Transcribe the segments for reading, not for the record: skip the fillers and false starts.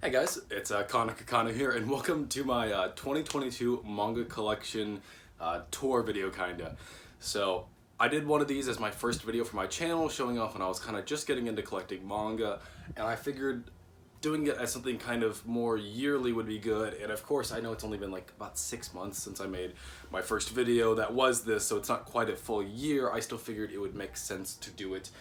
Hey guys, it's Kana here, and welcome to my 2022 manga collection tour video, kinda. So, I did one of these as my first video for my channel, showing off when I was kind of just getting into collecting manga, and I figured doing it as something kind of more yearly would be good. And of course, I know it's only been like about 6 months since I made my first video that was this, so it's not quite a full year. I still figured it would make sense to do it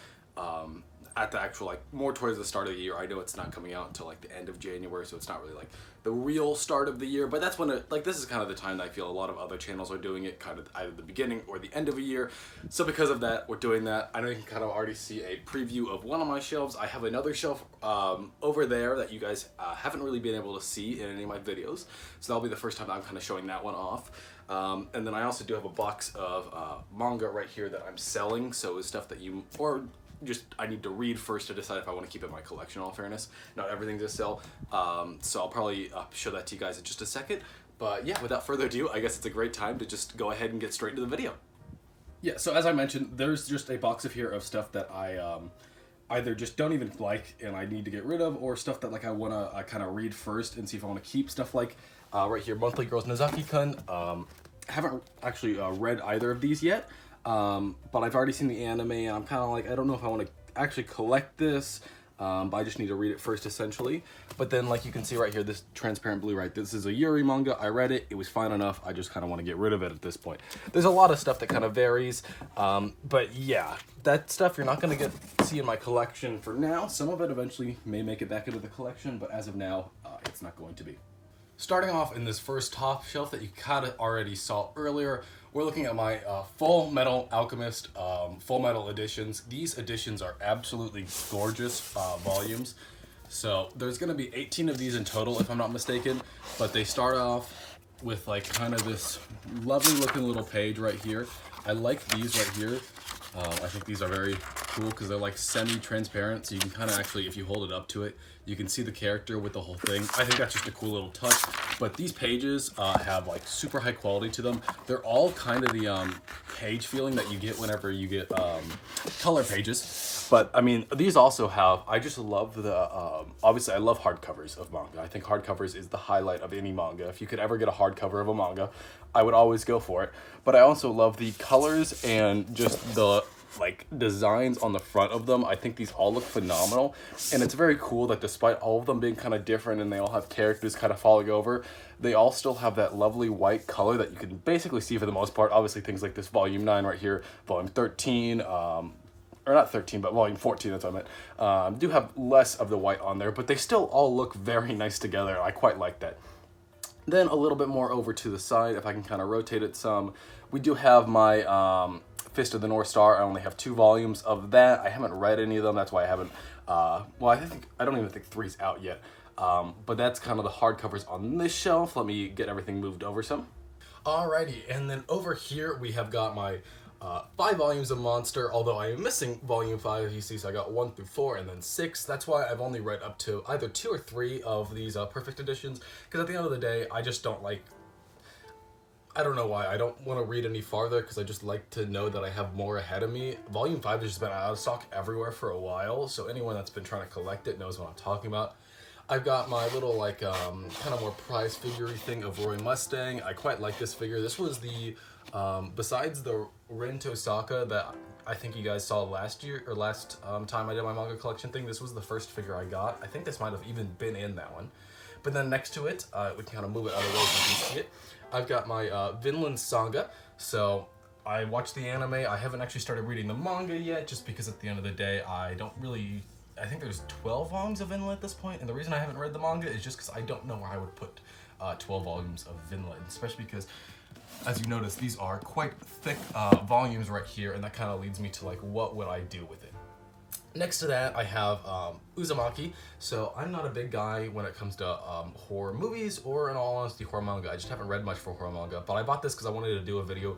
at the actual, like, more towards the start of the year. I know it's not coming out until like the end of January, so it's not really like the real start of the year, but that's when this is kind of the time that I feel a lot of other channels are doing it, kind of either the beginning or the end of a year. So because of that, we're doing that. I know you can kind of already see a preview of one of my shelves. I have another shelf over there that you guys haven't really been able to see in any of my videos, so that'll be the first time I'm kind of showing that one off. And then I also do have a box of manga right here that I'm selling, so it's stuff that I need to read first to decide if I want to keep it in my collection, in all fairness. Not everything to sell. So I'll probably show that to you guys in just a second. But yeah, without further ado, I guess it's a great time to just go ahead and get straight into the video. Yeah, so as I mentioned, there's just a box of here of stuff that I either just don't even like and I need to get rid of, or stuff that like I want to kind of read first and see if I want to keep. Stuff like right here, Monthly Girls Nozaki-kun. Haven't actually read either of these yet. But I've already seen the anime, and I'm kind of like, I don't know if I want to actually collect this, but I just need to read it first, essentially. But then, like you can see right here, this transparent blue, right, this is a Yuri manga. I read it, it was fine enough. I just kind of want to get rid of it at this point. There's a lot of stuff that kind of varies, but yeah, that stuff you're not going to see in my collection for now. Some of it eventually may make it back into the collection, but as of now, it's not going to be. Starting off in this first top shelf that you kind of already saw earlier, we're looking at my Full Metal Alchemist Full Metal editions. These editions are absolutely gorgeous volumes. So there's going to be 18 of these in total, if I'm not mistaken, but they start off with like kind of this lovely looking little page right here. I like these right here. I think these are very cool because they're like semi-transparent, so you can kind of actually, if you hold it up to it, you can see the character with the whole thing. I think that's just a cool little touch. But these pages have like super high quality to them. They're all kind of the page feeling that you get whenever you get color pages. But I mean, these also have, I just love the, obviously I love hardcovers of manga. I think hardcovers is the highlight of any manga. If you could ever get a hardcover of a manga, I would always go for it. But I also love the colors and just the like designs on the front of them. I think these all look phenomenal, and it's very cool that despite all of them being kind of different and they all have characters kind of falling over, they all still have that lovely white color that you can basically see for the most part. Obviously things like this volume 9 right here, volume 13, or not 13, but volume 14, that's what I meant, do have less of the white on there, but they still all look very nice together. I quite like that. Then a little bit more over to the side, if I can kind of rotate it some, we do have my Fist of the North Star. I only have 2 volumes of that. I haven't read any of them, that's why I haven't, well, I don't even think 3's out yet. But that's kind of the hardcovers on this shelf. Let me get everything moved over some. Alrighty, and then over here we have got my 5 volumes of Monster, although I am missing volume 5, you see, so I got 1 through 4 and then 6. That's why I've only read up to either 2 or 3 of these perfect editions, because at the end of the day, I just don't like, I don't know why, I don't want to read any farther, because I just like to know that I have more ahead of me. Volume 5 has just been out of stock everywhere for a while, so anyone that's been trying to collect it knows what I'm talking about. I've got my little, like, kind of more prize figure-y thing of Roy Mustang. I quite like this figure. This was the, besides the Rin Tosaka that I think you guys saw last year, or last time I did my manga collection thing, this was the first figure I got. I think this might have even been in that one. But then next to it, we can kind of move it out of the way so you can see it. I've got my Vinland Saga. So I watched the anime. I haven't actually started reading the manga yet, just because at the end of the day, I think there's 12 volumes of Vinland at this point, and the reason I haven't read the manga is just because I don't know where I would put 12 volumes of Vinland, especially because, as you notice, these are quite thick volumes right here, and that kind of leads me to like, what would I do with it? Next to that, I have Uzumaki. So I'm not a big guy when it comes to horror movies, or in all honesty, horror manga. I just haven't read much for horror manga, but I bought this because I wanted to do a video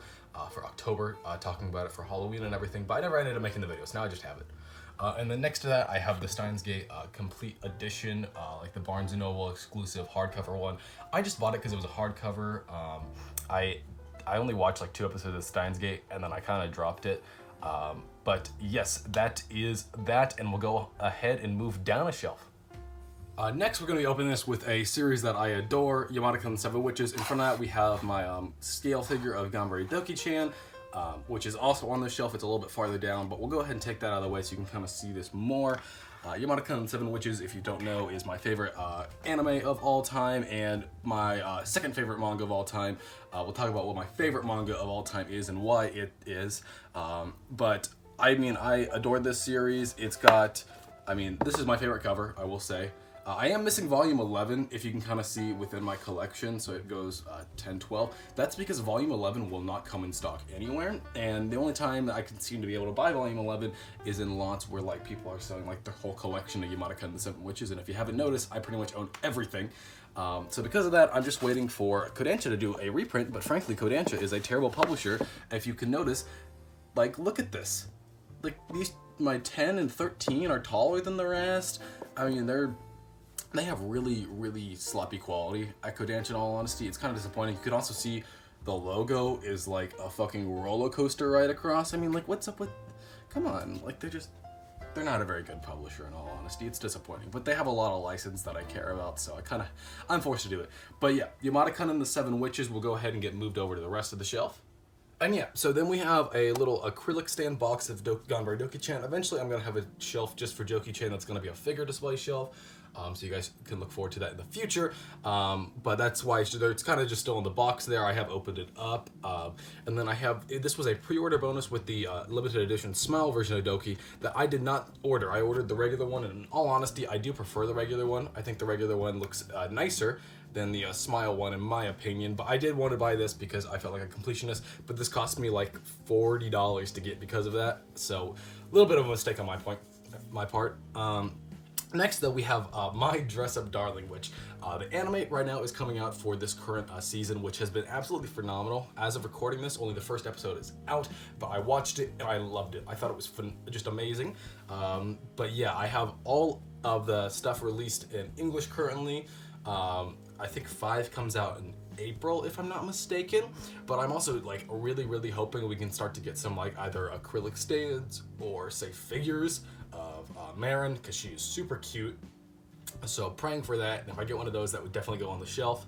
for October, talking about it for Halloween and everything, but I never ended up making the video, so now I just have it. And then next to that, I have the Steins Gate complete edition, like the Barnes & Noble exclusive hardcover one. I just bought it because it was a hardcover. I only watched like 2 episodes of Steins Gate, and then I kind of dropped it. But yes, that is that, and we'll go ahead and move down a shelf. Next, we're going to be opening this with a series that I adore, Yamada-kun 7 Witches. In front of that, we have my scale figure of Ganbare Doki-chan, which is also on the shelf. It's a little bit farther down, but we'll go ahead and take that out of the way so you can kind of see this more. Yamada-kun 7 Witches, if you don't know, is my favorite anime of all time and my second favorite manga of all time. We'll talk about what my favorite manga of all time is and why it is. But, I mean, I adore this series. It's got, I mean, this is my favorite cover, I will say. I am missing volume 11, if you can kind of see within my collection, so it goes 10, 12. That's because volume 11 will not come in stock anywhere, and the only time that I can seem to be able to buy volume 11 is in lots where like people are selling like their whole collection of Yamada-kun 7 Witches, and if you haven't noticed, I pretty much own everything. So because of that, I'm just waiting for Kodansha to do a reprint, but frankly, Kodansha is a terrible publisher. If you can notice, like, look at this. Like, these, my 10 and 13 are taller than the rest. I mean, they have really, really sloppy quality at Kodansha, in all honesty. It's kind of disappointing. You can also see the logo is like a fucking roller coaster right across. I mean, like, what's up with... Come on. Like, they're not a very good publisher, in all honesty. It's disappointing. But they have a lot of license that I care about, so I'm forced to do it. But yeah, Yamada-kun and the 7 Witches will go ahead and get moved over to the rest of the shelf. And yeah, so then we have a little acrylic stand box of Ganbare Doki-chan. Eventually, I'm going to have a shelf just for Doki-chan that's going to be a figure display shelf. So you guys can look forward to that in the future. But that's why it's kind of just still in the box there. I have opened it up. And then I have, this was a pre-order bonus with the limited edition Smile version of Doki that I did not order. I ordered the regular one, and in all honesty, I do prefer the regular one. I think the regular one looks nicer than the Smile one, in my opinion. But I did want to buy this because I felt like a completionist, but this cost me like $40 to get because of that. So a little bit of a mistake on my part. Next, though, we have My Dress Up Darling, which the anime right now is coming out for this current season, which has been absolutely phenomenal. As of recording this, only the first episode is out, but I watched it and I loved it. I thought it was just amazing. But yeah, I have all of the stuff released in English currently. I think 5 comes out in April, if I'm not mistaken, but I'm also like really, really hoping we can start to get some like either acrylic stands or say figures of Marin, because she is super cute. So praying for that, and if I get one of those, that would definitely go on the shelf.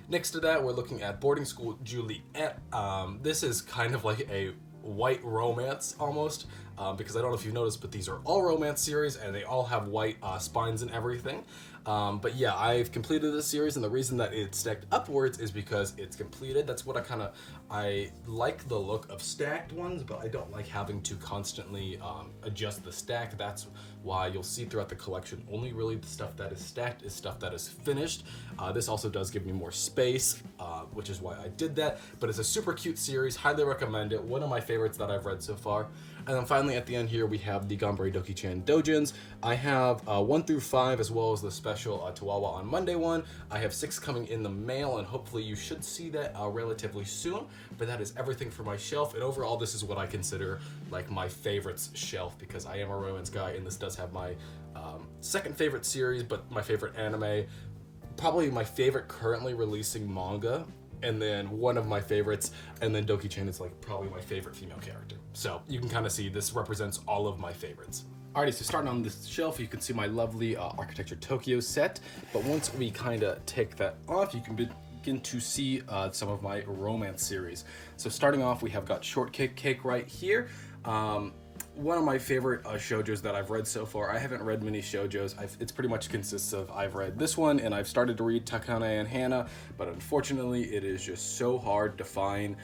Next to that, we're looking at Boarding School Juliet. This is kind of like a white romance almost, because I don't know if you've noticed, but these are all romance series and they all have white spines and everything. But yeah, I've completed this series, and the reason that it's stacked upwards is because it's completed. That's what I like the look of stacked ones, but I don't like having to constantly adjust the stack. That's why you'll see throughout the collection, only really the stuff that is stacked is stuff that is finished. This also does give me more space, which is why I did that, but it's a super cute series, highly recommend it, one of my favorites that I've read so far. And then finally at the end here, we have the Ganbare Doki-chan Dojins. I have 1 through 5, as well as the special Tawawa on Monday one. I have 6 coming in the mail, and hopefully you should see that relatively soon. But that is everything for my shelf, and overall this is what I consider like my favorites shelf, because I am a romance guy, and this does have my second favorite series, but my favorite anime, probably my favorite currently releasing manga, and then one of my favorites, and then Doki-chan is like probably my favorite female character. So you can kind of see this represents all of my favorites. Alrighty, so starting on this shelf, you can see my lovely Architecture Tokyo set, but once we kind of take that off, you can begin to see some of my romance series. So starting off, we have got Shortcake Cake right here. One of my favorite shoujos that I've read so far. I haven't read many shoujos. It's pretty much consists of, I've read this one, and I've started to read Takane and Hana, but unfortunately it is just so hard to find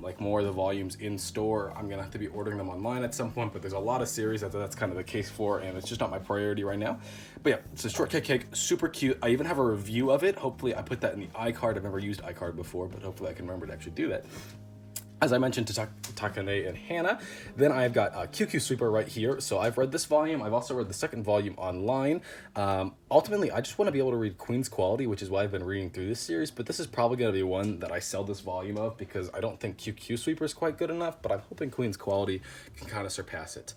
like more of the volumes in store. I'm gonna have to be ordering them online at some point, but there's a lot of series that's kind of the case for, and it's just not my priority right now. But yeah, it's a Shortcake Cake, super cute. I even have a review of it. Hopefully I put that in the iCard. I've never used iCard before, but hopefully I can remember to actually do that. As I mentioned to Takane and Hana. Then I've got QQ Sweeper right here. So I've read this volume. I've also read the second volume online. Ultimately, I just want to be able to read Queen's Quality, which is why I've been reading through this series. But this is probably going to be one that I sell this volume of, because I don't think QQ Sweeper is quite good enough, but I'm hoping Queen's Quality can kind of surpass it.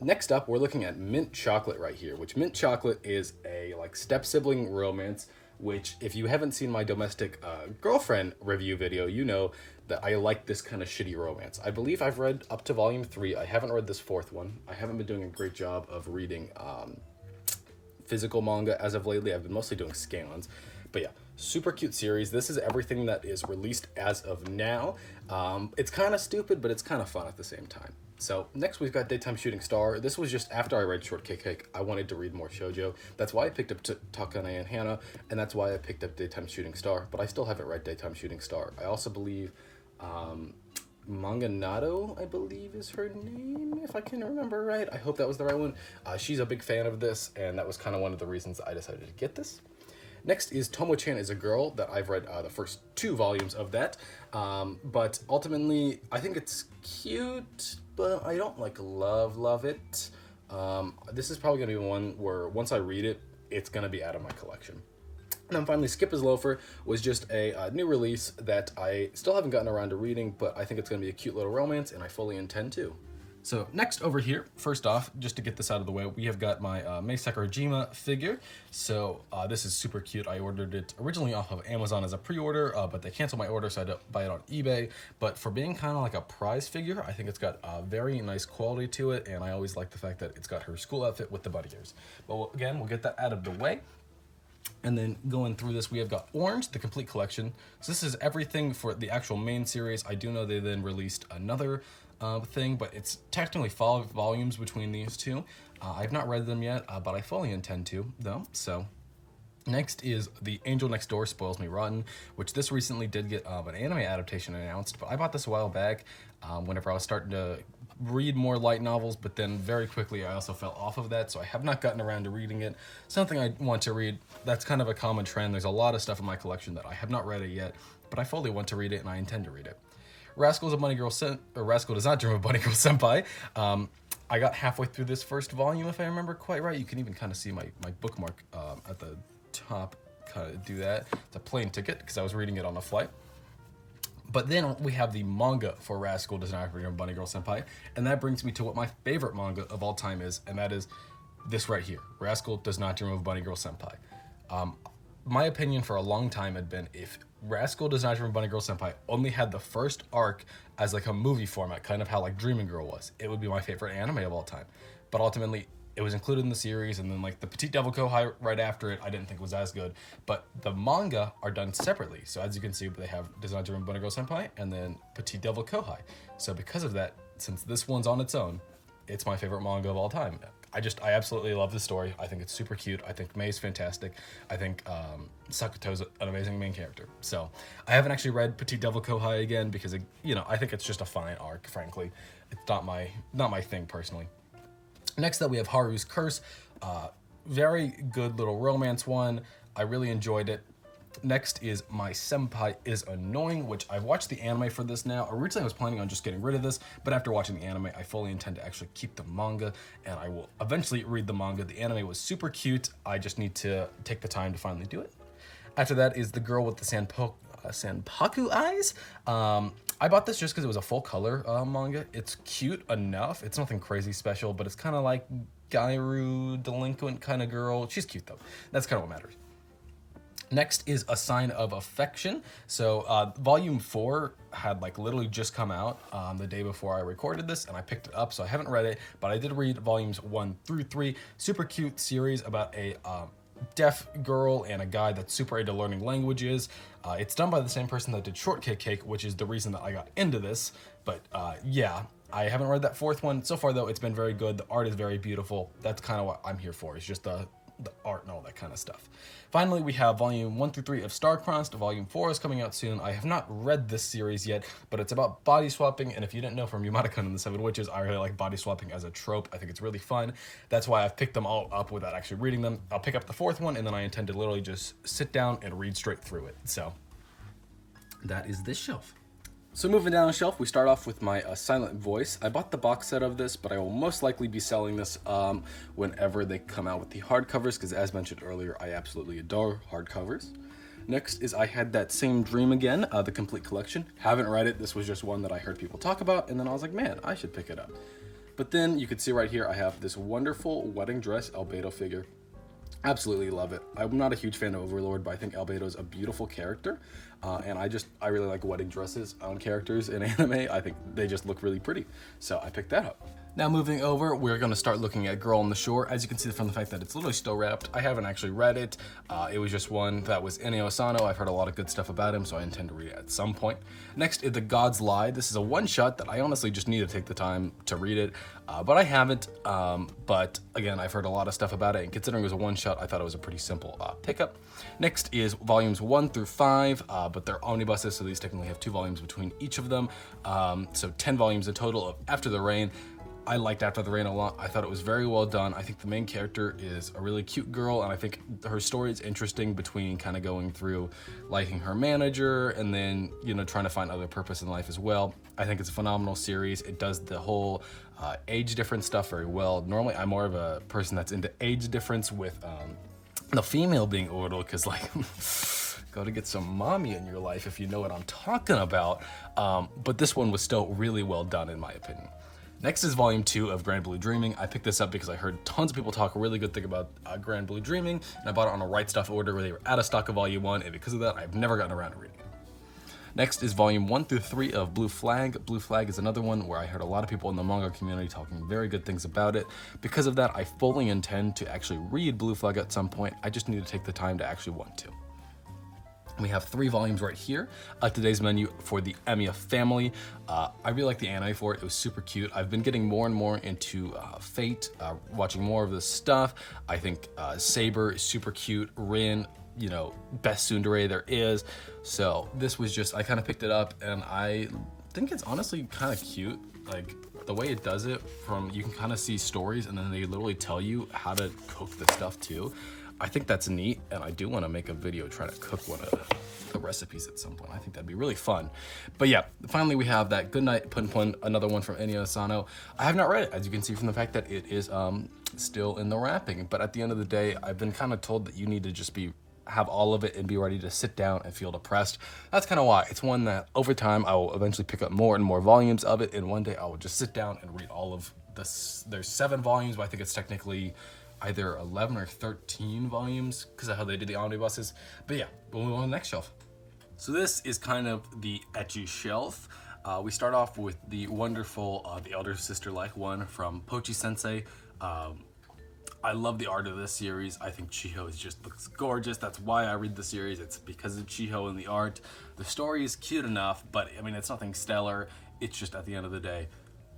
Next up, we're looking at Mint Chocolate right here, which Mint Chocolate is a like step-sibling romance, which if you haven't seen my domestic girlfriend review video, you know that I like this kind of shitty romance. I believe I've read up to volume 3. I haven't read this 4th one. I haven't been doing a great job of reading physical manga as of lately. I've been mostly doing scans. But yeah, super cute series. This is everything that is released as of now. It's kind of stupid, but it's kind of fun at the same time. So next we've got Daytime Shooting Star. This was just after I read Short Cake. I wanted to read more shoujo. That's why I picked up Takane and Hana, and that's why I picked up Daytime Shooting Star, but I still haven't read Daytime Shooting Star. I also believe Manga Nato, I believe is her name, if I can remember right. I hope that was the right one. She's a big fan of this, and that was kind of one of the reasons I decided to get this. Next is Tomo-chan is a Girl, that I've read the first 2 volumes of that, but ultimately I think it's cute, but I don't like love it. This is probably gonna be one where once I read it, it's gonna be out of my collection. And then finally, Skip His Loafer was just a new release that I still haven't gotten around to reading, but I think it's gonna be a cute little romance, and I fully intend to. So next over here, first off, just to get this out of the way, we have got my Mei Sakurajima figure. So this is super cute. I ordered it originally off of Amazon as a pre-order, but they canceled my order, so I had to buy it on eBay. But for being kind of like a prize figure, I think it's got a very nice quality to it, and I always like the fact that it's got her school outfit with the bunny ears. But again, we'll get that out of the way. And then going through this, we have got Orange, the complete collection. So this is everything for the actual main series. I do know they then released another thing, but it's technically 5 volumes between these two. I've not read them yet, but I fully intend to, though. So next is The Angel Next Door Spoils Me Rotten, which this recently did get an anime adaptation announced, but I bought this a while back whenever I was starting to read more light novels, but then very quickly I also fell off of that, so I have not gotten around to reading it. Something I want to read. That's kind of a common trend. There's a lot of stuff in my collection that I have not read it yet, but I fully want to read it and I intend to read it. Rascal Does Not Dream of Bunny Girl Senpai. I got halfway through this first volume, if I remember quite right. You can even kind of see my bookmark at the top, kind of do that. It's a plane ticket because I was reading it on a flight. But then we have the manga for Rascal Does Not Dream of Bunny Girl Senpai, and that brings me to what my favorite manga of all time is, and that is this right here, Rascal Does Not Dream of Bunny Girl Senpai. My opinion for a long time had been if Rascal Does Not Dream of Bunny Girl Senpai only had the first arc as like a movie format, kind of how like Dreaming Girl was, it would be my favorite anime of all time. But ultimately, it was included in the series, and then like the Petite Devil Kohai right after it, I didn't think was as good. But the manga are done separately. So as you can see, they have Does Not Dream of Bunny Girl Senpai and then Petite Devil Kohai. So because of that, since this one's on its own, it's my favorite manga of all time. I absolutely love the story. I think it's super cute. I think Mei's fantastic. I think Sakuto's an amazing main character. So I haven't actually read Petite Devil Kohai again because I think it's just a fine arc. Frankly, it's not my thing personally. Next up, we have Haru's Curse. Very good little romance one. I really enjoyed it. Next is My Senpai is Annoying, which I've watched the anime for this now. Originally, I was planning on just getting rid of this, but after watching the anime, I fully intend to actually keep the manga, and I will eventually read the manga. The anime was super cute. I just need to take the time to finally do it. After that is The Girl with the Sanpaku Eyes. I bought this just because it was a full color manga. It's cute enough. It's nothing crazy special, but it's kind of like Gairu, delinquent kind of girl. She's cute though. That's kind of what matters. Next is A Sign of Affection. So volume 4 had like literally just come out the day before I recorded this, and I picked it up, so I haven't read it, but I did read volumes 1 through 3. Super cute series about a deaf girl and a guy that's super into learning languages. It's done by the same person that did Short Cake, which is the reason that I got into this. But yeah, I haven't read that 4th one. So far though, it's been very good. The art is very beautiful. That's kind of what I'm here for. It's just the art and all that kind of stuff. Finally, we have volume 1 through 3 of Star-Crossed. Volume 4 is coming out soon. I have not read this series yet, but it's about body swapping, and if you didn't know from Yumata-kun and the Seven Witches, I really like body swapping as a trope. I think it's really fun. That's why I've picked them all up without actually reading them. I'll pick up the 4th one, and then I intend to literally just sit down and read straight through it. So that is this shelf. So moving down the shelf, we start off with my Silent Voice. I bought the box set of this, but I will most likely be selling this whenever they come out with the hardcovers, because as mentioned earlier, I absolutely adore hardcovers. Next is I Had That Same Dream Again, the complete collection. Haven't read it. This was just one that I heard people talk about, and then I was like, man, I should pick it up. But then you can see right here, I have this wonderful wedding dress Albedo figure. Absolutely love it. I'm not a huge fan of Overlord, but I think Albedo is a beautiful character, and I really like wedding dresses on characters in anime. I think they just look really pretty, so I picked that up. Now moving over, we're going to start looking at Girl on the Shore. As you can see from the fact that it's literally still wrapped, I haven't actually read it. It was just one that was Inio Asano. I've heard a lot of good stuff about him, so I intend to read it at some point. Next is The Gods Lie. This is a one-shot that I honestly just need to take the time to read it, but I haven't. But again, I've heard a lot of stuff about it, and considering it was a one-shot, I thought it was a pretty simple pickup. Next is volumes 1 through 5, but they're omnibuses, so these technically have 2 volumes between each of them. So 10 volumes in total of After the Rain. I liked After the Rain a lot. I thought it was very well done. I think the main character is a really cute girl, and I think her story is interesting between kind of going through liking her manager and then, you know, trying to find other purpose in life as well. I think it's a phenomenal series. It does the whole age difference stuff very well. Normally, I'm more of a person that's into age difference with the female being ordered, because like, go to get some mommy in your life if you know what I'm talking about. But this one was still really well done in my opinion. Next is volume 2 of Grand Blue Dreaming. I picked this up because I heard tons of people talk a really good thing about Grand Blue Dreaming, and I bought it on a Right Stuff order where they were out of stock of volume 1, and because of that, I've never gotten around to reading it. Next is volume 1 through 3 of Blue Flag. Blue Flag is another one where I heard a lot of people in the manga community talking very good things about it. Because of that, I fully intend to actually read Blue Flag at some point. I just need to take the time to actually want to. We have 3 volumes right here. Today's menu for the Emiya family. I really like the anime for it. It was super cute. I've been getting more and more into Fate, watching more of this stuff. I think Saber is super cute. Rin, you know, best tsundere there is. So this was just, I kind of picked it up, and I think it's honestly kind of cute. Like the way it does it, from you can kind of see stories, and then they literally tell you how to cook the stuff too. I think that's neat, and I do want to make a video trying to cook one of the recipes at some point. I think that'd be really fun. But yeah, finally we have that Goodnight Pun Pun, another one from Inio Asano. I have not read it, as you can see from the fact that it is still in the wrapping. But at the end of the day, I've been kind of told that you need to just have all of it and be ready to sit down and feel depressed. That's kind of why. It's one that over time I will eventually pick up more and more volumes of it, and one day I will just sit down and read all of this. There's 7 volumes, but I think it's technically either 11 or 13 volumes because of how they did the omnibuses. But yeah, we'll move on to the next shelf. So this is kind of the Ecchi Shelf. We start off with the wonderful, the elder sister-like one from Pochi Sensei. I love the art of this series. I think Chiho just looks gorgeous. That's why I read the series. It's because of Chiho and the art. The story is cute enough, but I mean, it's nothing stellar. It's just, at the end of the day,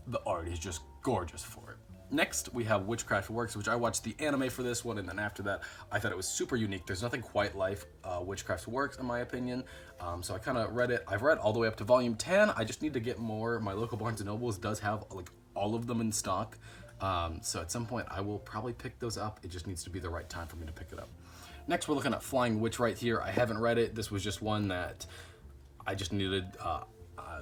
the art is just gorgeous for it. Next, we have Witchcraft Works, which I watched the anime for this one, and then after that, I thought it was super unique. There's nothing quite like Witchcraft Works, in my opinion. So I kind of read it. I've read all the way up to volume 10. I just need to get more. My local Barnes & Nobles does have like all of them in stock. So at some point, I will probably pick those up. It just needs to be the right time for me to pick it up. Next, we're looking at Flying Witch right here. I haven't read it. This was just one that I just needed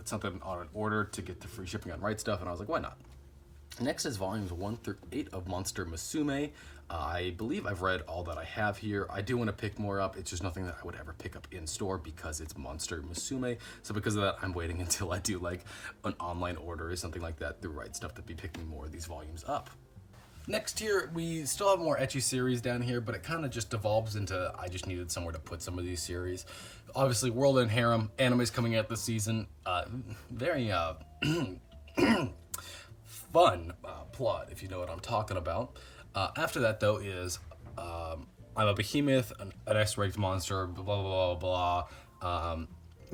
something on an order to get the free shipping on Right Stuff, and I was like, why not? Next is volumes 1 through 8 of Monster Musume. I believe I've read all that I have here. I do want to pick more up. It's just nothing that I would ever pick up in store because it's Monster Musume. So because of that, I'm waiting until I do like an online order or something like that through Right Stuff to be picking more of these volumes up. Next here, we still have more ecchi series down here, but it kind of just devolves into I just needed somewhere to put some of these series. Obviously, World and Harem, anime's coming out this season. Very fun plot, if you know what I'm talking about. After that, though, is I'm a behemoth, an X-rated monster, blah, blah, blah, blah.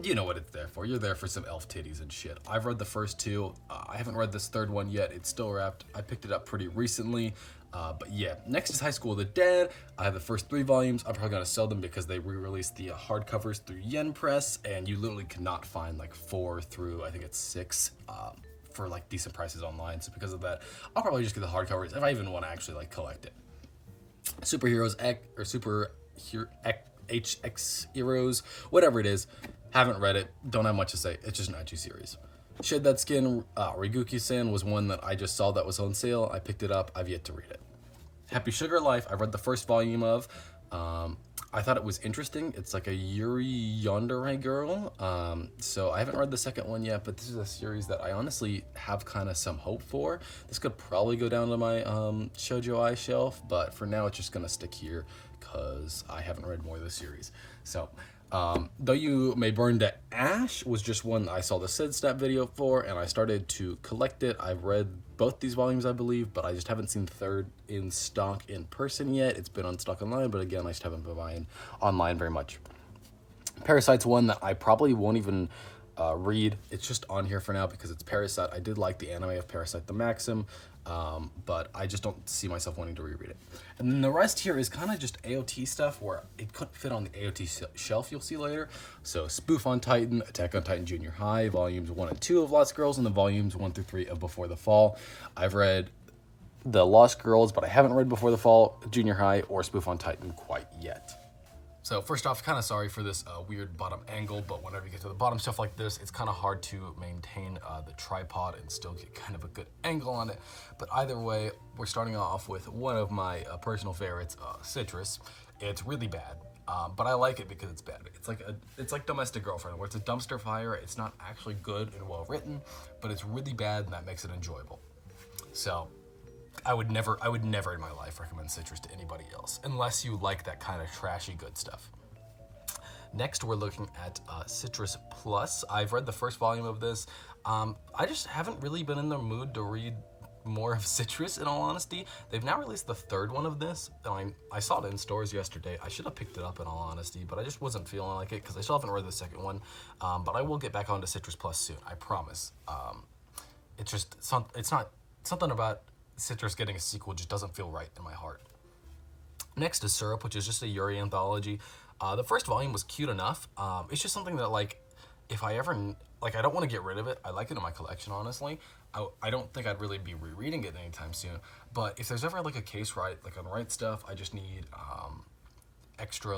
You know what it's there for. You're there for some elf titties and shit. I've read the first 2. I haven't read this 3rd one yet. It's still wrapped. I picked it up pretty recently. But yeah, next is High School of the Dead. I have the first 3 volumes. I'm probably going to sell them because they re-released the hardcovers through Yen Press, and you literally cannot find like 4 through, I think it's 6, for like decent prices online. So because of that, I'll probably just get the hardcovers if I even want to actually like collect it. Superheroes HX Heroes, whatever it is, haven't read it, don't have much to say. It's just an Ecchi series. Shed That Skin, Riguki-san was one that I just saw that was on sale. I picked it up. I've yet to read it. Happy Sugar Life, I read the first volume of. I thought it was interesting. It's like a Yuri Yandere girl. So I haven't read the second one yet, but this is a series that I honestly have kind of some hope for. This could probably go down to my Shoujo shelf, but for now it's just gonna stick here because I haven't read more of this series. So, Though You May Burn to Ash was just one I saw the Sid Snap video for, and I started to collect it. I've read both these volumes, I believe, but I just haven't seen the third in stock in person yet. It's been on stock online, but again, I just haven't been buying online very much. Parasite's one that I probably won't even read. It's just on here for now because it's Parasite. I did like the anime of Parasite the Maxim, but I just don't see myself wanting to reread it. And then the rest here is kind of just AOT stuff where it couldn't fit on the AOT shelf you'll see later. So Spoof on Titan, Attack on Titan Junior High, volumes 1 and 2 of Lost Girls, and the volumes 1 through 3 of Before the Fall. I've read the Lost Girls, but I haven't read Before the Fall, Junior High, or Spoof on Titan quite yet. So first off, kind of sorry for this weird bottom angle, but whenever you get to the bottom stuff like this, it's kind of hard to maintain the tripod and still get kind of a good angle on it. But either way, we're starting off with one of my personal favorites, Citrus. It's really bad, but I like it because it's bad. It's like Domestic Girlfriend, where it's a dumpster fire. It's not actually good and well written, but it's really bad, and that makes it enjoyable. So I would never in my life recommend Citrus to anybody else, unless you like that kind of trashy good stuff. Next, we're looking at Citrus Plus. I've read the first volume of this. I just haven't really been in the mood to read more of Citrus, in all honesty. They've now released the third one of this. I saw it in stores yesterday. I should have picked it up, in all honesty, but I just wasn't feeling like it because I still haven't read the second one. But I will get back onto Citrus Plus soon, I promise. It's not something about Citrus getting a sequel just doesn't feel right in my heart. Next is Syrup, which is just a Yuri anthology. The first volume was cute enough. It's just something that, like, if I ever, like, I don't want to get rid of it. I like it in my collection, honestly. I don't think I'd really be rereading it anytime soon. But if there's ever, like, a case where I can write stuff, I just need an extra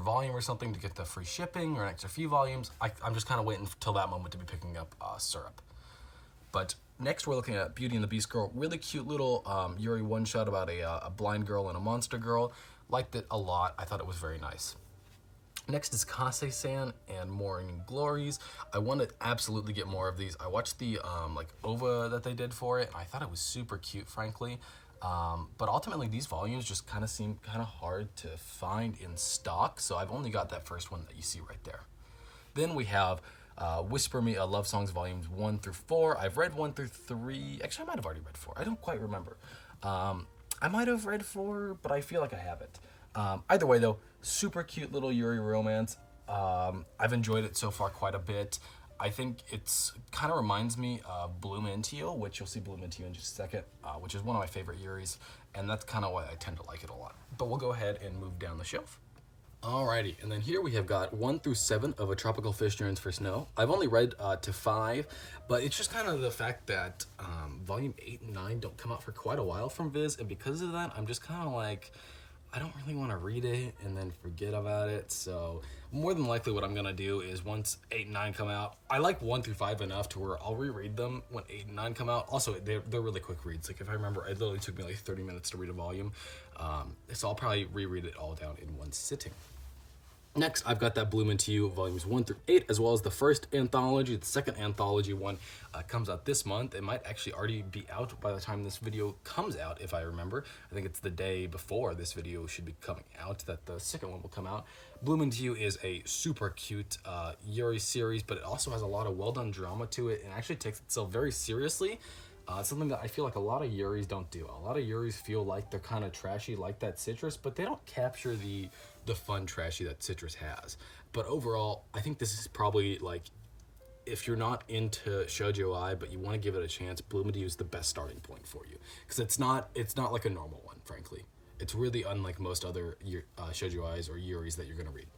volume or something to get the free shipping, or an extra few volumes. I'm just kind of waiting till that moment to be picking up Syrup. But next, we're looking at Beauty and the Beast Girl. Really cute little Yuri one-shot about a blind girl and a monster girl. Liked it a lot. I thought it was very nice. Next is Kase-san and Morning Glories. I want to absolutely get more of these. I watched the OVA that they did for it, and I thought it was super cute, frankly. But ultimately, these volumes just kind of seem kind of hard to find in stock, so I've only got that first one that you see right there. Then we have Whisper Me, Love Songs volumes 1 through 4. I've read 1 through 3. Actually, I might have already read 4. I don't quite remember. I might have read 4, but I feel like I haven't. Either way, though, super cute little Yuri romance. I've enjoyed it so far quite a bit. I think it's kind of reminds me of Bloom Into You, which you'll see Bloom Into You in just a second, which is one of my favorite Yuris, and that's kind of why I tend to like it a lot. But we'll go ahead and move down the shelf. Alrighty, and then here we have got 1 through 7 of A Tropical Fish Yearns for Snow. I've only read to 5, but it's just kind of the fact that volume 8 and 9 don't come out for quite a while from Viz, and because of that, I'm just kind of like, I don't really want to read it and then forget about it. So more than likely what I'm going to do is once 8 and 9 come out, I like 1 through 5 enough to where I'll reread them when 8 and 9 come out. Also, they're really quick reads. Like, if I remember, it literally took me like 30 minutes to read a volume. So I'll probably reread it all down in one sitting. Next, I've got that Bloom Into You volumes 1 through 8, as well as the first anthology. The second anthology one comes out this month. It might actually already be out by the time this video comes out, if I remember. I think it's the day before this video should be coming out that the second one will come out. Bloom Into You is a super cute Yuri series, but it also has a lot of well-done drama to it and actually takes itself very seriously. Something that I feel like a lot of Yuris don't do. A lot of Yuris feel like they're kind of trashy like that Citrus, but they don't capture the fun trashy that Citrus has. But overall, I think this is probably, like, if you're not into Shoujo but you want to give it a chance, Bloom Into You is the best starting point for you. Because it's not like a normal one, frankly. It's really unlike most other Shoujo or Yuris that you're going to read.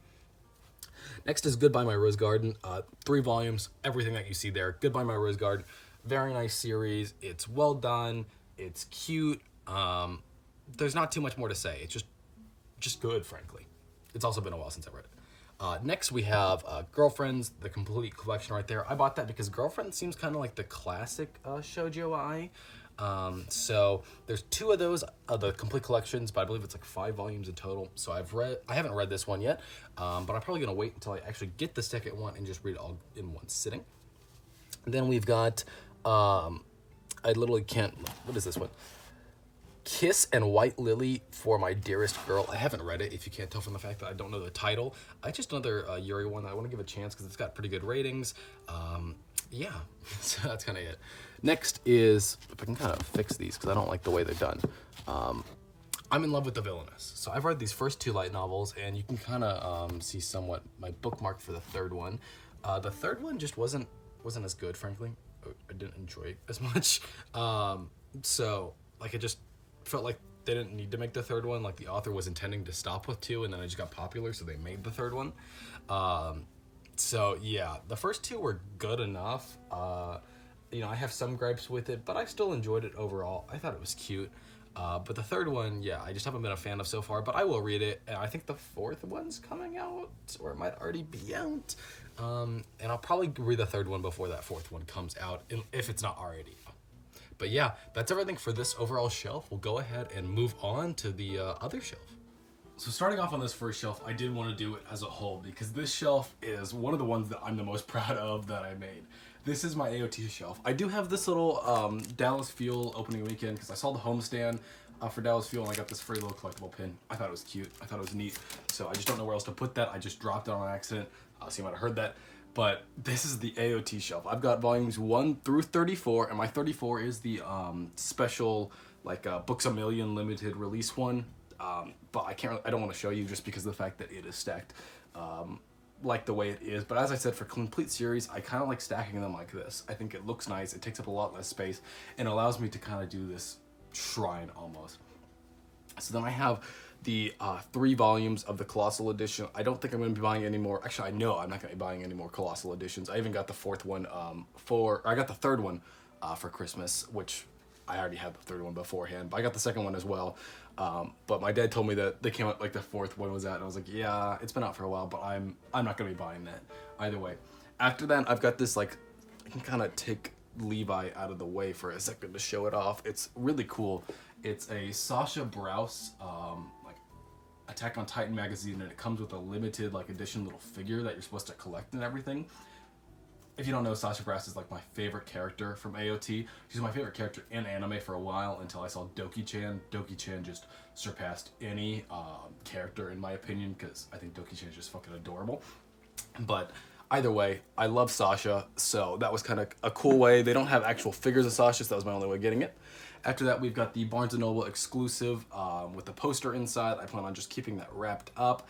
Next is Goodbye My Rose Garden. 3 volumes, everything that you see there. Goodbye My Rose Garden. Very nice series. It's well done. It's cute. There's not too much more to say. It's just good, frankly. It's also been a while since I read it. Next, we have Girlfriends, the complete collection right there. I bought that because Girlfriends seems kind of like the classic Shoujo. So there's 2 of those, the complete collections, but I believe it's like 5 volumes in total. So I haven't read this one yet, but I'm probably gonna wait until I actually get the second one and just read it all in one sitting. And then we've got, I literally can't, what is this one? Kiss and White Lily for My Dearest Girl. I haven't read it, if you can't tell from the fact that I don't know the title. Just another Yuri one that I want to give a chance because it's got pretty good ratings. yeah, so that's kind of it. Next is, if I can kind of fix these because I don't like the way they're done. I'm in love with the Villainous. So I've read these first 2 light novels, and you can kind of see somewhat my bookmark for the 3rd one. The 3rd one just wasn't as good, frankly. I didn't enjoy it as much. So like, it just felt like they didn't need to make the 3rd one. Like, the author was intending to stop with 2, and then it just got popular, so they made the 3rd one. So yeah, the first 2 were good enough. You know, I have some gripes with it, but I still enjoyed it overall. I thought it was cute. But the 3rd one, yeah, I just haven't been a fan of so far, but I will read it. And I think the 4th one's coming out, or it might already be out. And I'll probably read the 3rd one before that 4th one comes out, if it's not already out. But yeah, that's everything for this overall shelf. We'll go ahead and move on to the other shelf. So starting off on this first shelf, I did want to do it as a whole because this shelf is one of the ones that I'm the most proud of that I made. This is my AOT shelf. I do have this little Dallas Fuel opening weekend because I saw the homestand for Dallas Fuel and I got this free little collectible pin. I thought it was cute. I thought it was neat. So I just don't know where else to put that. I just dropped it on accident. So you might have heard that. But this is the AOT shelf. I've got volumes 1 through 34, and my 34 is the special, like, Books A Million limited release one. But I don't want to show you just because of the fact that it is stacked like the way it is. But as I said, for complete series, I kind of like stacking them like this. I think it looks nice. It takes up a lot less space and allows me to kind of do this shrine almost. So then I have the 3 volumes of the Colossal Edition. I don't think I'm going to be buying any more. Actually, I know I'm not going to be buying any more Colossal Editions. I even got the 4th one I got the 3rd one for Christmas, which I already had the 3rd one beforehand, but I got the 2nd one as well. But my dad told me that they came out, like, the 4th one was out, and I was like, yeah, it's been out for a while, but I'm not going to be buying that either way. After that, I've got this, like, I can kind of take Levi out of the way for a second to show it off. It's really cool. It's a Sasha Browse, like, Attack on Titan magazine, and it comes with a limited, like, edition little figure that you're supposed to collect and everything. If you don't know, Sasha Browse is, like, my favorite character from AOT. She's my favorite character in anime for a while until I saw Doki-chan. Doki-chan just surpassed any character in my opinion because I think Doki-chan is just fucking adorable. But either way, I love Sasha, so that was kind of a cool way. They don't have actual figures of Sasha, so that was my only way of getting it. After that, we've got the Barnes & Noble exclusive with the poster inside. I plan on just keeping that wrapped up.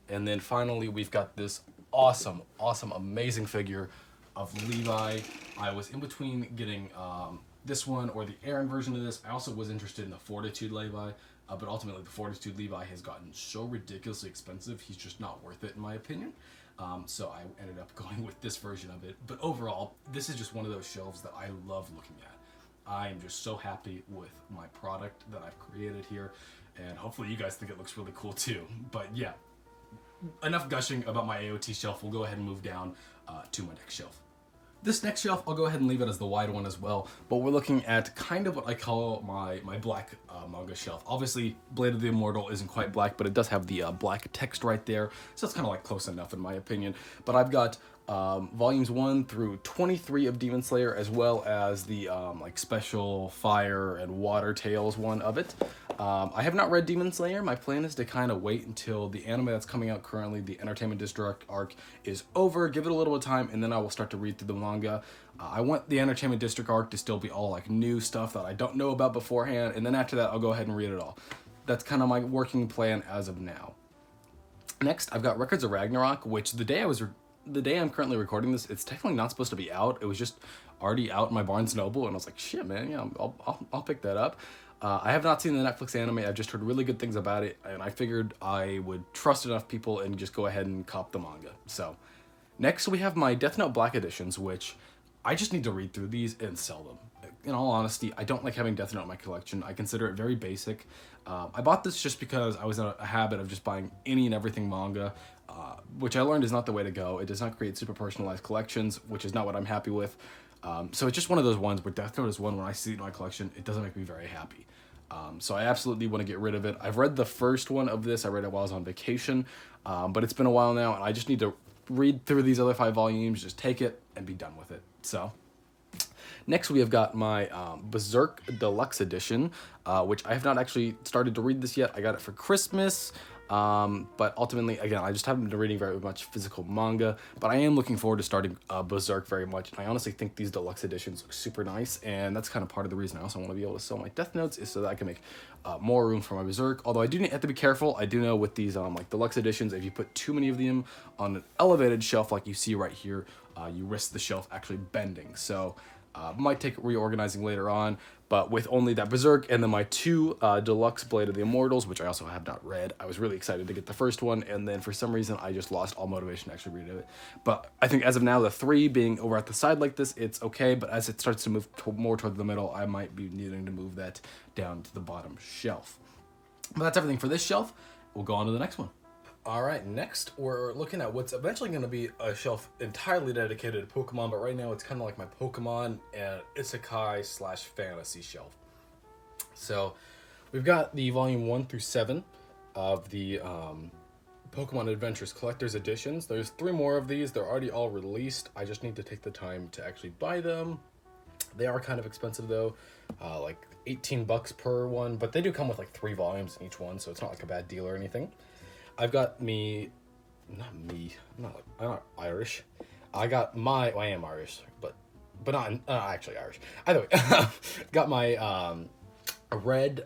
And then finally, we've got this awesome, amazing figure of Levi. I was in between getting this one or the Aaron version of this. I also was interested in the Fortitude Levi, but ultimately the Fortitude Levi has gotten so ridiculously expensive, he's just not worth it in my opinion. So I ended up going with this version of it. But overall, this is just one of those shelves that I love looking at. I am just so happy with my product that I've created here, and hopefully you guys think it looks really cool too. But yeah, enough gushing about my AOT shelf. We'll go ahead and move down to my next shelf. This next shelf, I'll go ahead and leave it as the wide one as well, but we're looking at kind of what I call my black manga shelf. Obviously, Blade of the Immortal isn't quite black, but it does have the black text right there, so it's kind of like close enough in my opinion. But I've got volumes 1 through 23 of Demon Slayer, as well as the like special fire and water tales one of it. I have not read Demon Slayer. My plan is to kind of wait until the anime that's coming out currently, the Entertainment District arc, is over, give it a little bit of time, and then I will start to read through the manga. I want the Entertainment District arc to still be all like new stuff that I don't know about beforehand, and then after that I'll go ahead and read it all. That's kind of my working plan as of now. Next, I've got Records of Ragnarok, which the day I'm currently recording this, it's technically not supposed to be out. It was just already out in my Barnes & Noble, and I was like, shit, man, yeah, I'll pick that up. I have not seen the Netflix anime. I've just heard really good things about it, and I figured I would trust enough people and just go ahead and cop the manga. So, next we have my Death Note Black editions, which I just need to read through these and sell them. In all honesty, I don't like having Death Note in my collection. I consider it very basic. I bought this just because I was in a habit of just buying any and everything manga, which I learned is not the way to go. It does not create super personalized collections, which is not what I'm happy with. So it's just one of those ones where Death Note is one when I see it in my collection, it doesn't make me very happy. So I absolutely want to get rid of it. I've read the first one of this. I read it while I was on vacation, but it's been a while now, and I just need to read through these other 5 volumes, just take it, and be done with it. So next we have got my Berserk Deluxe Edition, which I have not actually started to read this yet. I got it for Christmas. But ultimately, again, I just haven't been reading very much physical manga, but I am looking forward to starting Berserk very much. I honestly think these deluxe editions look super nice, and that's kind of part of the reason I also want to be able to sell my Death Notes, is so that I can make more room for my Berserk. Although I do have to be careful. I do know with these like deluxe editions, if you put too many of them on an elevated shelf like you see right here, you risk the shelf actually bending. So might take reorganizing later on, but with only that Berserk and then my 2 deluxe Blade of the Immortals, which I also have not read, I was really excited to get the first one, and then for some reason I just lost all motivation to actually read it. But I think as of now, the 3 being over at the side like this, it's okay, but as it starts to move more toward the middle, I might be needing to move that down to the bottom shelf. But that's everything for this shelf. We'll go on to the next one. All right, next we're looking at what's eventually going to be a shelf entirely dedicated to Pokemon, but right now it's kind of like my Pokemon and Isekai / fantasy shelf. So we've got the volume 1 through 7 of the Pokemon Adventures Collector's Editions. There's 3 more of these. They're already all released. I just need to take the time to actually buy them. They are kind of expensive though, like $18 per one, but they do come with like 3 volumes in each one, so it's not like a bad deal or anything. I've got I'm not Irish. I am Irish, but not actually Irish. Either way, got my red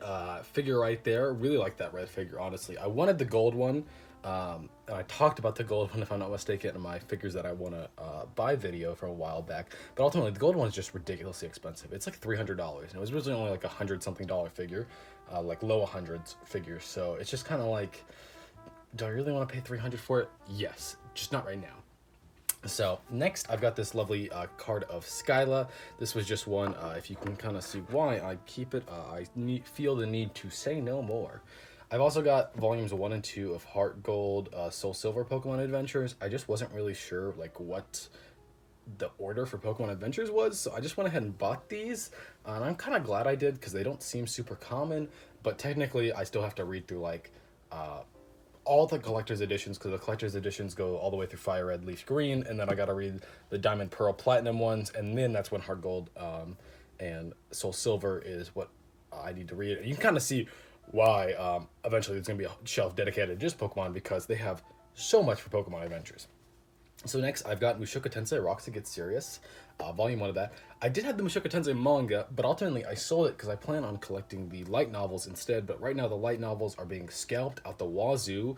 figure right there. Really like that red figure, honestly. I wanted the gold one, and I talked about the gold one, if I'm not mistaken, in my figures that I want to buy video from a while back. But ultimately, the gold one is just ridiculously expensive. It's like $300, and it was originally only like $100-something figure, like low hundreds figures. So it's just kind of like, do I really want to pay $300 for it? Yes, just not right now. So next, I've got this lovely card of Skyla. This was just one, if you can kind of see why I keep it, I feel the need to say no more. I've also got volumes 1 and 2 of Heart Gold, Soul Silver Pokemon Adventures. I just wasn't really sure like what the order for Pokemon Adventures was, so I just went ahead and bought these, and I'm kind of glad I did because they don't seem super common, but technically I still have to read through like all the collector's editions, because the collector's editions go all the way through Fire Red, Leaf Green, and then I gotta read the Diamond, Pearl, Platinum ones, and then that's when Heart Gold and Soul Silver is what I need to read. And you can kind of see why eventually there's gonna be a shelf dedicated to just Pokemon, because they have so much for Pokemon Adventures. So next, I've got Mushoku Tensei Roxy Gets Serious, volume 1 of that. I did have the Mushoku Tensei manga, but ultimately I sold it because I plan on collecting the light novels instead. But right now the light novels are being scalped out the wazoo.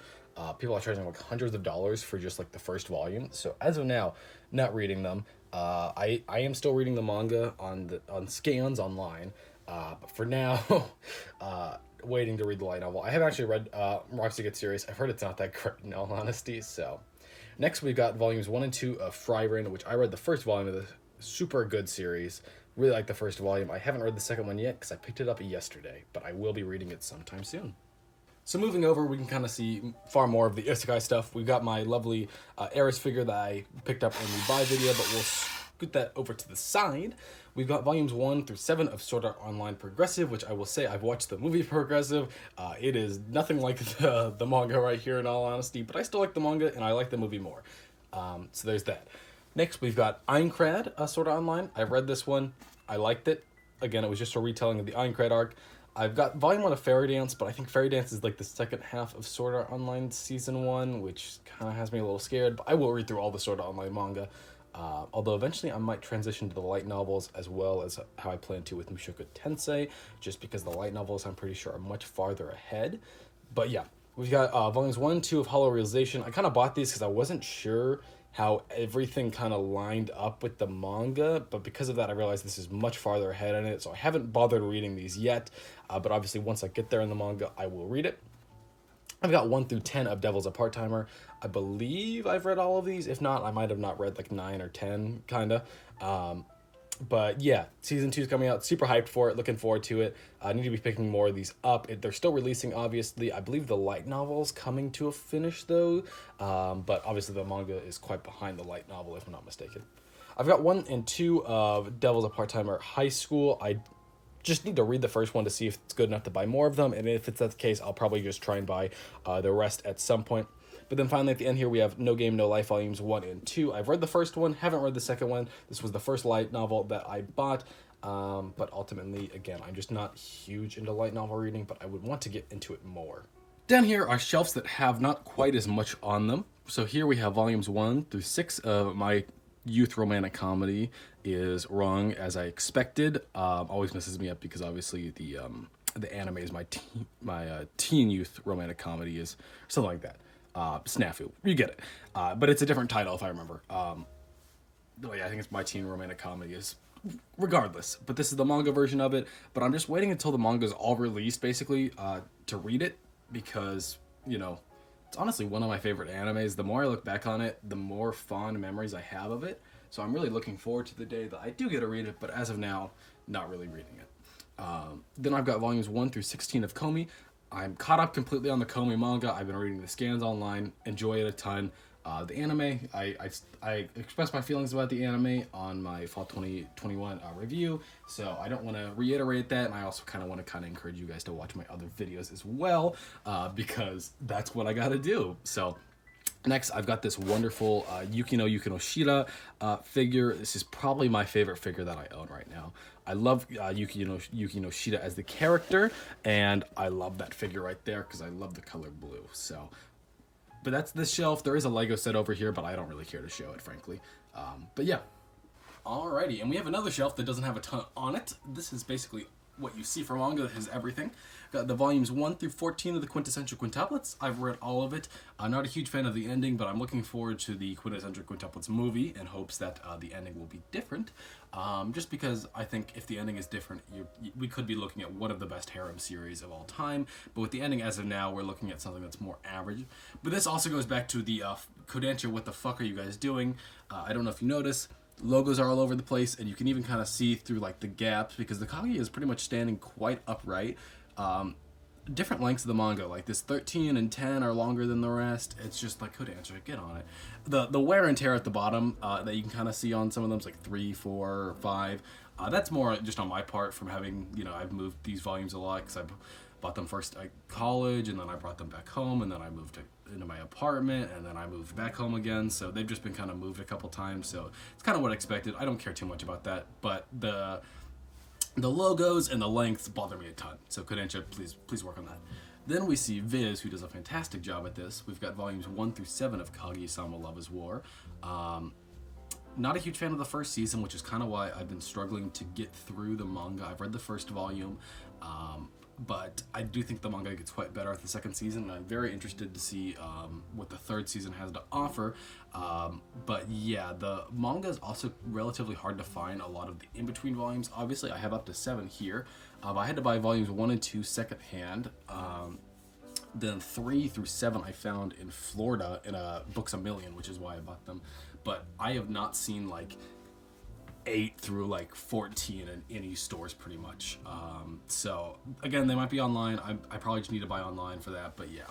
People are charging like hundreds of dollars for just like the first volume. So as of now, not reading them. I am still reading the manga on scans online. But for now, waiting to read the light novel. I haven't actually read Roxy Gets Serious. I've heard it's not that great in all honesty, so. Next, we've got volumes 1 and 2 of Frieren, which I read the first volume of the super good series. Really like the first volume. I haven't read the second one yet because I picked it up yesterday, but I will be reading it sometime soon. So moving over, we can kind of see far more of the isekai stuff. We've got my lovely Eris figure that I picked up in the buy video, but we'll scoot that over to the side. We've got volumes 1 through 7 of Sword Art Online Progressive, which I will say I've watched the movie Progressive. It is nothing like the manga right here, in all honesty, but I still like the manga and I like the movie more. So there's that. Next, we've got Aincrad, Sword Art Online. I've read this one. I liked it. Again, it was just a retelling of the Aincrad arc. I've got volume 1 of Fairy Dance, but I think Fairy Dance is like the second half of Sword Art Online Season 1, which kind of has me a little scared, but I will read through all the Sword Art Online manga. Although eventually I might transition to the light novels as well as how I plan to with Mushoku Tensei, just because the light novels I'm pretty sure are much farther ahead. But yeah, we've got volumes 1 and 2 of Hollow Realization. I kind of bought these because I wasn't sure how everything kind of lined up with the manga, but because of that I realized this is much farther ahead in it, so I haven't bothered reading these yet, but obviously once I get there in the manga I will read it. I've got 1 through 10 of Devil's a Part-Timer. I believe I've read all of these. If not, I might have not read like 9 or 10, kind of. But yeah, Season 2 is coming out. Super hyped for it. Looking forward to it. I need to be picking more of these up. They're still releasing, obviously. I believe the light novel's coming to a finish, though. But obviously the manga is quite behind the light novel, if I'm not mistaken. I've got 1 and 2 of Devil's a Part-Timer High School. I just need to read the first one to see if it's good enough to buy more of them, and if it's that the case, I'll probably just try and buy the rest at some point. But then finally at the end here we have No Game No Life volumes 1 and 2. I've read the first one, haven't read the second one. This was the first light novel that I bought, but ultimately, again, I'm just not huge into light novel reading, but I would want to get into it more. Down here are shelves that have not quite as much on them. So here we have volumes 1 through 6 of my youth romantic comedy is Wrong As I Expected. Always messes me up because obviously the anime is my teen youth romantic comedy is something like that. Snafu, you get it. But it's a different title if I remember. Yeah, I think it's my teen romantic comedy is regardless. But this is the manga version of it. But I'm just waiting until the manga is all released basically to read it because, you know, it's honestly one of my favorite animes. The more I look back on it, the more fond memories I have of it. So I'm really looking forward to the day that I do get to read it, but as of now, not really reading it. Then I've got volumes 1 through 16 of Komi. I'm caught up completely on the Komi manga. I've been reading the scans online, enjoy it a ton. The anime, I expressed my feelings about the anime on my fall 2021 review, so I don't want to reiterate that, and I also kind of encourage you guys to watch my other videos as well, because that's what I gotta do. So next, I've got this wonderful Yukino Shida figure. This is probably my favorite figure that I own right now. I love Yukino Shida as the character, and I love that figure right there because I love the color blue. So, but that's this shelf. There is a Lego set over here, but I don't really care to show it, frankly. But yeah. Alrighty, and we have another shelf that doesn't have a ton on it. This is basically what you see for manga that has everything. Got the volumes 1 through 14 of the Quintessential Quintuplets. I've read all of it. I'm not a huge fan of the ending, but I'm looking forward to the Quintessential Quintuplets movie in hopes that the ending will be different. Just because I think if the ending is different, we could be looking at one of the best harem series of all time. But with the ending as of now, we're looking at something that's more average. But this also goes back to the Kodansha, what the fuck are you guys doing? I don't know if you notice. Logos are all over the place, and you can even kind of see through like the gaps because the Kage is pretty much standing quite upright. Different lengths of the manga, like this 13 and 10 are longer than the rest. It's just like, Kodansha, get on it. The wear and tear at the bottom that you can kind of see on some of them is like 3, 4, or 5. That's more just on my part from having, I've moved these volumes a lot because I bought them first at college, and then I brought them back home, and then I moved into my apartment, and then I moved back home again. So they've just been kind of moved a couple times. So it's kind of what I expected. I don't care too much about that, but the logos and the lengths bother me a ton. So Kodansha, please work on that. Then we see Viz, who does a fantastic job at this. We've got volumes 1 through 7 of Kage-sama Love is War. Not a huge fan of the first season, which is kind of why I've been struggling to get through the manga. I've read the first volume, but I do think the manga gets quite better at the second season, and I'm very interested to see what the third season has to offer. But yeah, the manga is also relatively hard to find a lot of the in-between volumes. Obviously, I have up to 7 here. I had to buy volumes 1 and 2 secondhand. Then 3 through 7 I found in Florida in Books A Million, which is why I bought them. But I have not seen like 8 through like 14 in any stores pretty much. So again, they might be online. I probably just need to buy online for that, but yeah.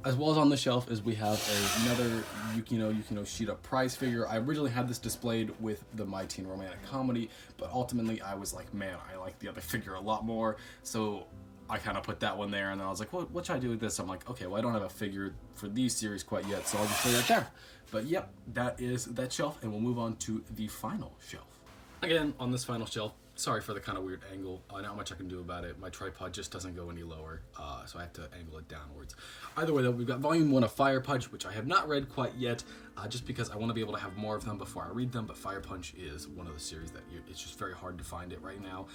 As well as on the shelf is we have another Yukino Shida prize figure. I originally had this displayed with the My Teen Romantic Comedy, but ultimately I was like, man, I like the other figure a lot more. So I kind of put that one there, and then I was like, well, what should I do with this? I'm like, okay, well, I don't have a figure for these series quite yet, so I'll just put it there. But yep, that is that shelf, and we'll move on to the final shelf. Again, on this final shelf, sorry for the kind of weird angle. Not much I can do about it. My tripod just doesn't go any lower, so I have to angle it downwards. Either way, though, we've got volume 1 of Fire Punch, which I have not read quite yet, just because I want to be able to have more of them before I read them, but Fire Punch is one of the series that it's just very hard to find it right now.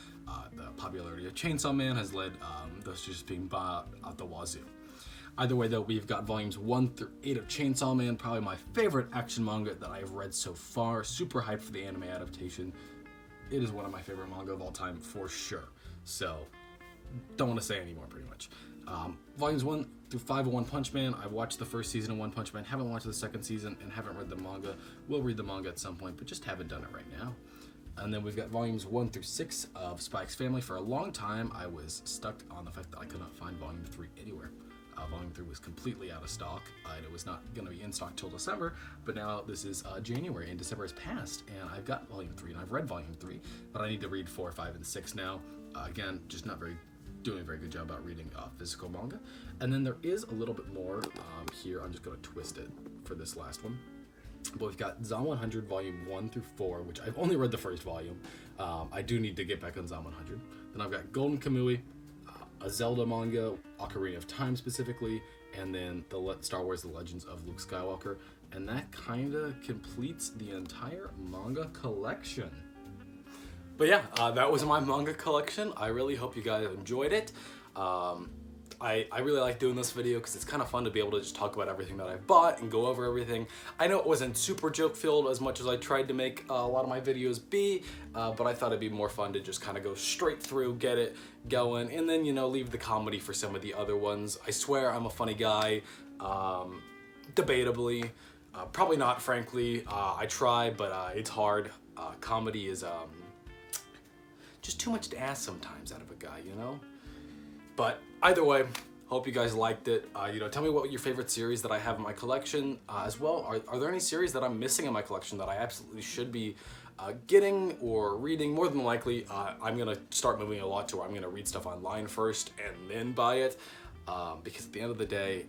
The popularity of Chainsaw Man has led those just being bought out the wazoo. Either way, though, we've got volumes 1 through 8 of Chainsaw Man, probably my favorite action manga that I've read so far. Super hyped for the anime adaptation. It is one of my favorite manga of all time, for sure. So, don't want to say anymore, pretty much. Volumes 1 through 5 of One Punch Man. I've watched the first season of One Punch Man, haven't watched the second season, and haven't read the manga. Will read the manga at some point, but just haven't done it right now. And then we've got volumes 1 through 6 of Spy X Family. For a long time, I was stuck on the fact that I could not find volume 3 anywhere. Volume 3 was completely out of stock, and it was not going to be in stock till December, but now this is January, and December has passed, and I've got volume 3, and I've read volume 3, but I need to read 4, 5, and 6 now. Again, just not doing a very good job about reading physical manga. And then there is a little bit more here. I'm just going to twist it for this last one. But we've got Zom 100 volume 1 through 4, which I've only read the first volume. I do need to get back on Zom 100. Then I've got Golden Kamui, a Zelda manga, Ocarina of Time specifically, and then the Star Wars The Legends of Luke Skywalker. And that kinda completes the entire manga collection. But yeah, that was my manga collection. I really hope you guys enjoyed it. I really like doing this video because it's kind of fun to be able to just talk about everything that I've bought and go over everything. I know it wasn't super joke-filled as much as I tried to make a lot of my videos be, but I thought it'd be more fun to just kind of go straight through, get it going, and then, you know, leave the comedy for some of the other ones. I swear I'm a funny guy, debatably. Probably not, frankly. I try, but it's hard. Comedy is just too much to ask sometimes out of a guy, you know? But either way, hope you guys liked it. You know, tell me what your favorite series that I have in my collection as well. Are there any series that I'm missing in my collection that I absolutely should be getting or reading? More than likely, I'm gonna start moving a lot to where I'm gonna read stuff online first and then buy it. Because at the end of the day,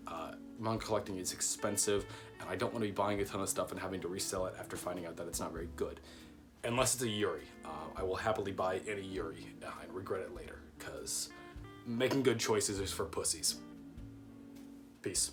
manga collecting is expensive, and I don't want to be buying a ton of stuff and having to resell it after finding out that it's not very good. Unless it's a Yuri. I will happily buy any Yuri and regret it later, because making good choices is for pussies. Peace.